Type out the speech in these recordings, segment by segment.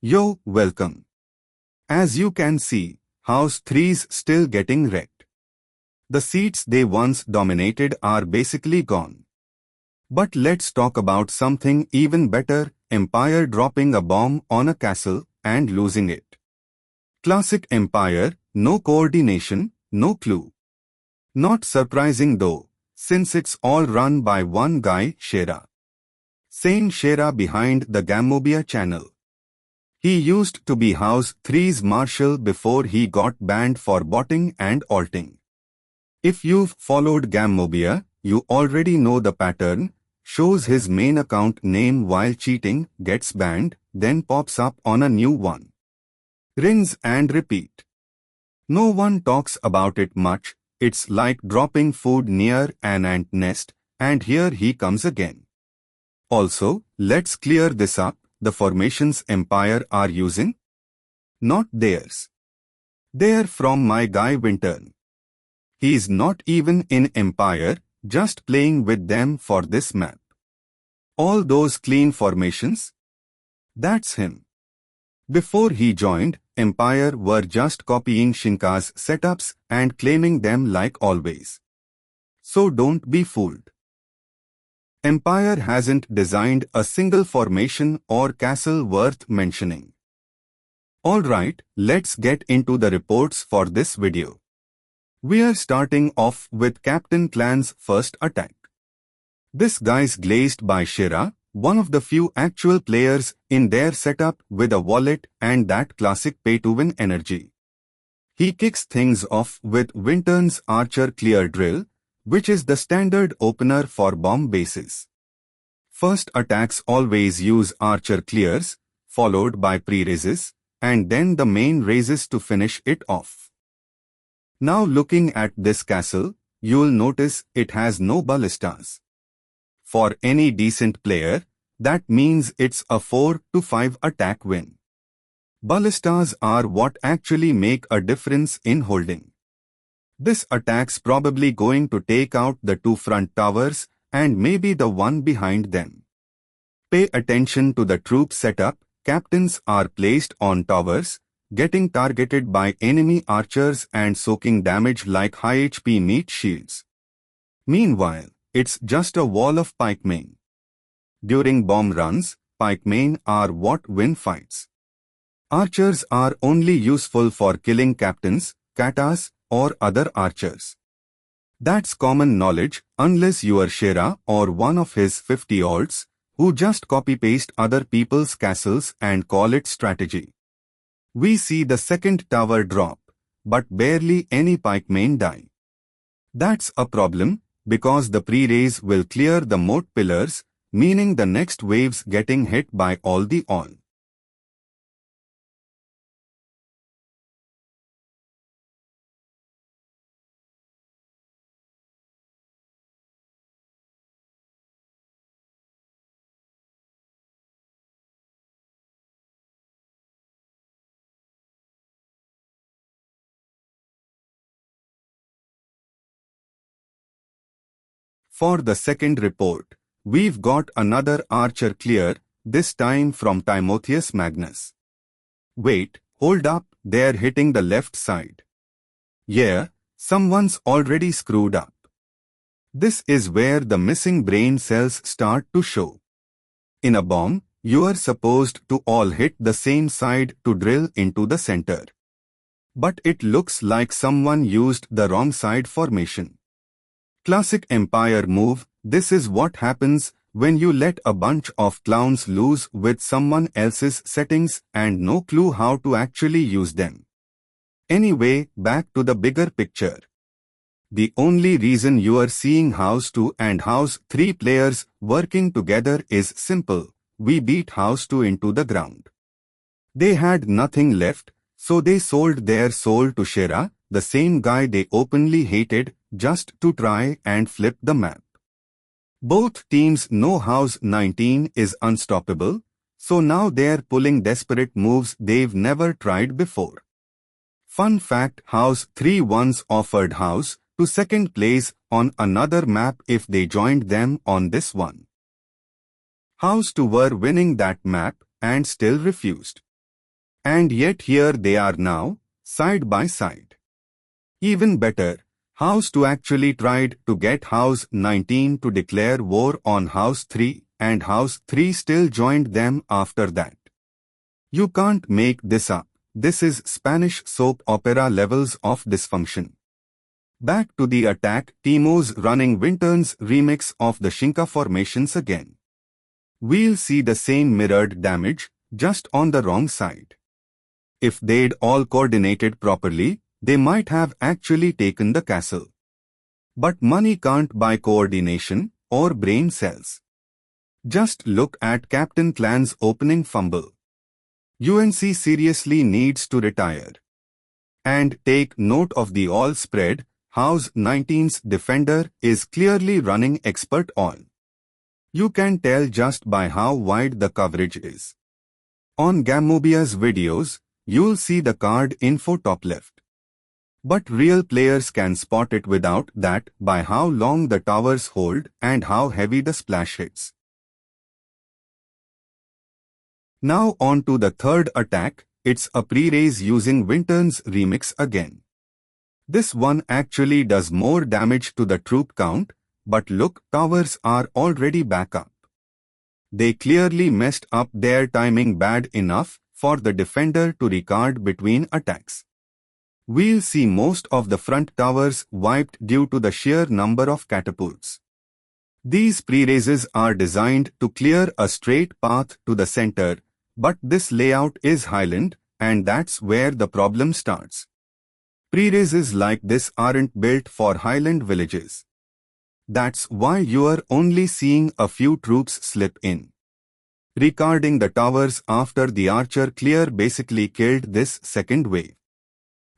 Yo, welcome. As you can see, House 3's still getting wrecked. The seats they once dominated are basically gone. But let's talk about something even better, Empire dropping a bomb on a castle and losing it. Classic Empire, no coordination, no clue. Not surprising though, since it's all run by one guy, Shera. Same Shera behind the Gamobia channel. He used to be House 3's marshal before he got banned for botting and alting. If you've followed Gamobia, you already know the pattern. Shows his main account name while cheating, gets banned, then pops up on a new one. Rinse and repeat. No one talks about it much. It's like dropping food near an ant nest, and here he comes again. Also, let's clear this up. The formations Empire are using? Not theirs. They're from my guy Wintern. He's not even in Empire, just playing with them for this map. All those clean formations? That's him. Before he joined, Empire were just copying Shinka's setups and claiming them like always. So don't be fooled. Empire hasn't designed a single formation or castle worth mentioning. Alright, let's get into the reports for this video. We are starting off with Captain Clan's first attack. This guy's glazed by Shera, one of the few actual players in their setup with a wallet and that classic pay-to-win energy. He kicks things off with Wintern's Archer Clear Drill, which is the standard opener for bomb bases. First attacks always use Archer Clears, followed by pre-raises, and then the main raises to finish it off. Now looking at this castle, you'll notice it has no ballistas. For any decent player, that means it's a 4 to 5 attack win. Ballistas are what actually make a difference in holding. This attack's probably going to take out the two front towers and maybe the one behind them. Pay attention to the troop setup. Captains are placed on towers, getting targeted by enemy archers and soaking damage like high HP meat shields. Meanwhile, it's just a wall of pikemen. During bomb runs, pikemen are what win fights. Archers are only useful for killing captains, katas, or other archers. That's common knowledge unless you are Shera or one of his 50-olds who just copy-paste other people's castles and call it strategy. We see the second tower drop, but barely any pikemen die. That's a problem, because the pre-raise will clear the moat pillars, meaning the next wave's getting hit by all. For the second report, we've got another archer clear, this time from Timothius Magnus. Wait, hold up, they're hitting the left side. Yeah, someone's already screwed up. This is where the missing brain cells start to show. In a bomb, you are supposed to all hit the same side to drill into the center. But it looks like someone used the wrong side formation. Classic Empire move. This is what happens when you let a bunch of clowns loose with someone else's settings and no clue how to actually use them. Anyway, back to the bigger picture. The only reason you are seeing House 2 and House 3 players working together is simple. We beat House 2 into the ground. They had nothing left, so they sold their soul to Shera, the same guy they openly hated, just to try and flip the map. Both teams know House 19 is unstoppable, so now they're pulling desperate moves they've never tried before. Fun fact, House 3 once offered House to second place on another map if they joined them on this one. House 2 were winning that map and still refused. And yet here they are now, side by side. Even better, House 2 actually tried to get House 19 to declare war on House 3, and House 3 still joined them after that. You can't make this up. This is Spanish soap opera levels of dysfunction. Back to the attack, Timo's running Wintern's remix of the Shinka formations again. We'll see the same mirrored damage, just on the wrong side. If they'd all coordinated properly, they might have actually taken the castle. But money can't buy coordination or brain cells. Just look at Captain Clan's opening fumble. UNC seriously needs to retire. And take note of the all spread. House 19's defender is clearly running expert all. You can tell just by how wide the coverage is. On Gamobia's videos, you'll see the card info top left. But real players can spot it without that by how long the towers hold and how heavy the splash hits. Now on to the third attack. It's a pre-raise using Wintern's remix again. This one actually does more damage to the troop count, but look, towers are already back up. They clearly messed up their timing bad enough for the defender to recard between attacks. We'll see most of the front towers wiped due to the sheer number of catapults. These pre-raises are designed to clear a straight path to the center, but this layout is Highland, and that's where the problem starts. Pre-raises like this aren't built for Highland villages. That's why you're only seeing a few troops slip in. Recarding the towers after the archer clear basically killed this second wave.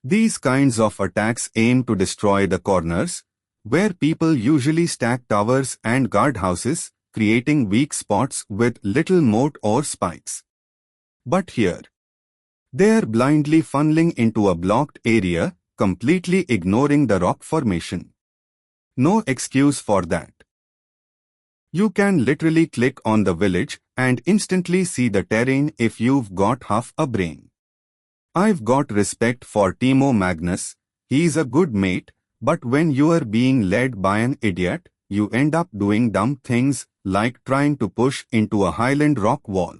These kinds of attacks aim to destroy the corners, where people usually stack towers and guardhouses, creating weak spots with little moat or spikes. But here, they're blindly funneling into a blocked area, completely ignoring the rock formation. No excuse for that. You can literally click on the village and instantly see the terrain if you've got half a brain. I've got respect for Timothius Magnus. He's a good mate, but when you're being led by an idiot, you end up doing dumb things like trying to push into a Highland rock wall.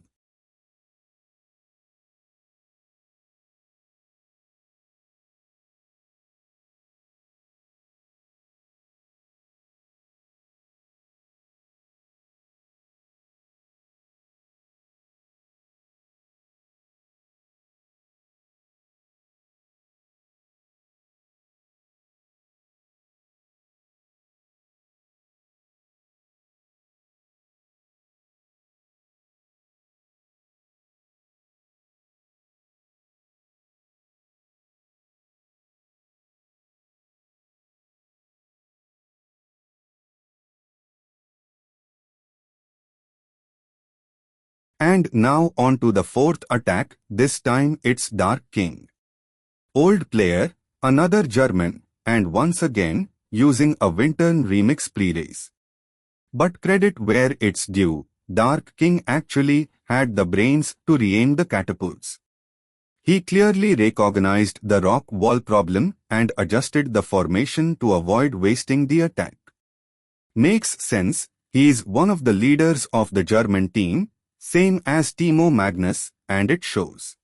And now on to the fourth attack, this time it's Dark King. Old player, another German, and once again, using a Wintern remix pre-raise. But credit where it's due, Dark King actually had the brains to re-aim the catapults. He clearly recognized the rock wall problem and adjusted the formation to avoid wasting the attack. Makes sense, he's one of the leaders of the German team, same as Timothius Magnus, and it shows.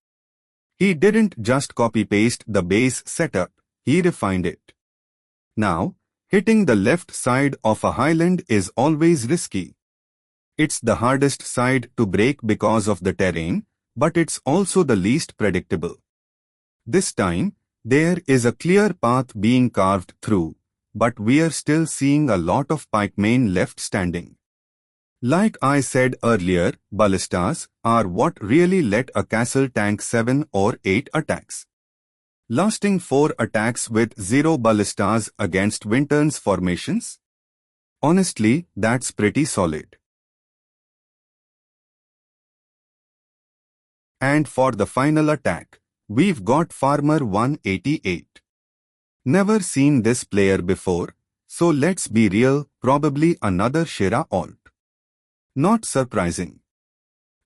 He didn't just copy-paste the base setup, he refined it. Now, hitting the left side of a highland is always risky. It's the hardest side to break because of the terrain, but it's also the least predictable. This time, there is a clear path being carved through, but we're still seeing a lot of pikemen left standing. Like I said earlier, ballistas are what really let a castle tank 7 or 8 attacks. Lasting 4 attacks with 0 ballistas against Wintern's formations? Honestly, that's pretty solid. And for the final attack, we've got Farmer 188. Never seen this player before, so let's be real, probably another Shera alt. Not surprising.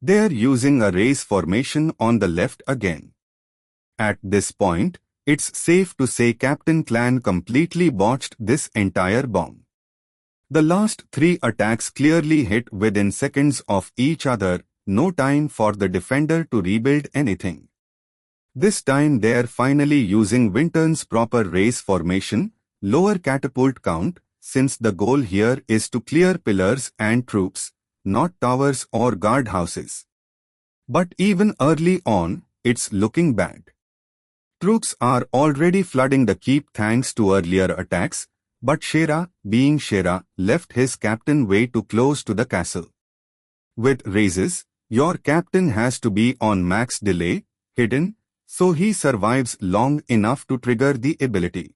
They're using a race formation on the left again. At this point, it's safe to say Captain Clan completely botched this entire bomb. The last 3 attacks clearly hit within seconds of each other, no time for the defender to rebuild anything. This time they're finally using Winton's proper race formation, lower catapult count, since the goal here is to clear pillars and troops, not towers or guardhouses. But even early on, it's looking bad. Troops are already flooding the keep thanks to earlier attacks, but Shera, being Shera, left his captain way too close to the castle. With raises, your captain has to be on max delay, hidden, so he survives long enough to trigger the ability.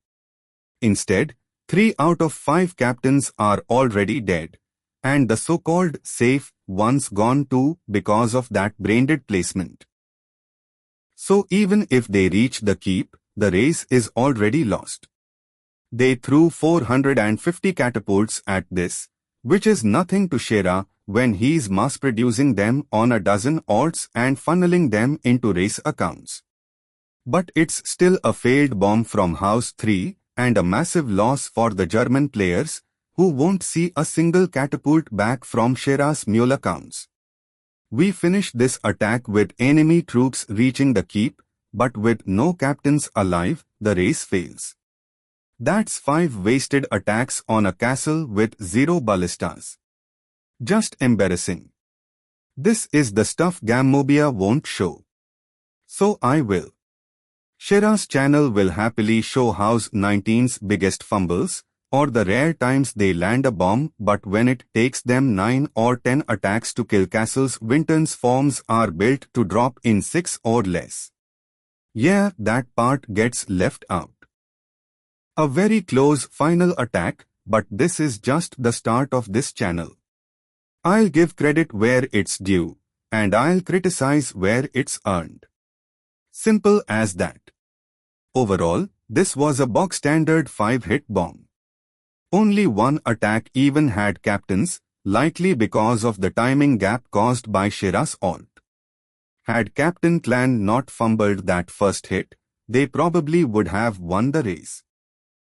Instead, 3 out of 5 captains are already dead, and the so-called safe ones gone too because of that brain-dead placement. So even if they reach the keep, the race is already lost. They threw 450 catapults at this, which is nothing to Shera when he's mass-producing them on a dozen alts and funneling them into race accounts. But it's still a failed bomb from House 3 and a massive loss for the German players, who won't see a single catapult back from Shera's mule accounts. We finish this attack with enemy troops reaching the keep, but with no captains alive, the race fails. That's 5 wasted attacks on a castle with 0 ballistas. Just embarrassing. This is the stuff Gammobia won't show. So I will. Shera's channel will happily show House 19's biggest fumbles, or the rare times they land a bomb, but when it takes them 9 or 10 attacks to kill castles, Winton's forms are built to drop in 6 or less. Yeah, that part gets left out. A very close final attack, but this is just the start of this channel. I'll give credit where it's due, and I'll criticize where it's earned. Simple as that. Overall, this was a bog-standard 5-hit bomb. Only one attack even had captains, likely because of the timing gap caused by Shera's ult. Had Captain Clan not fumbled that first hit, they probably would have won the race.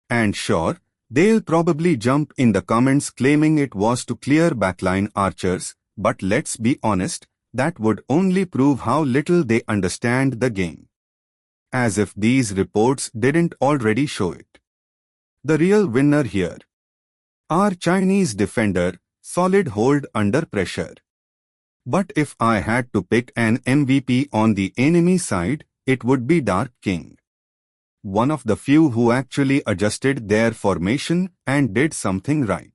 And sure, they'll probably jump in the comments claiming it was to clear backline archers, but let's be honest, that would only prove how little they understand the game. As if these reports didn't already show it. The real winner here. Our Chinese defender, solid hold under pressure. But if I had to pick an MVP on the enemy side, it would be XdarkKing. One of the few who actually adjusted their formation and did something right.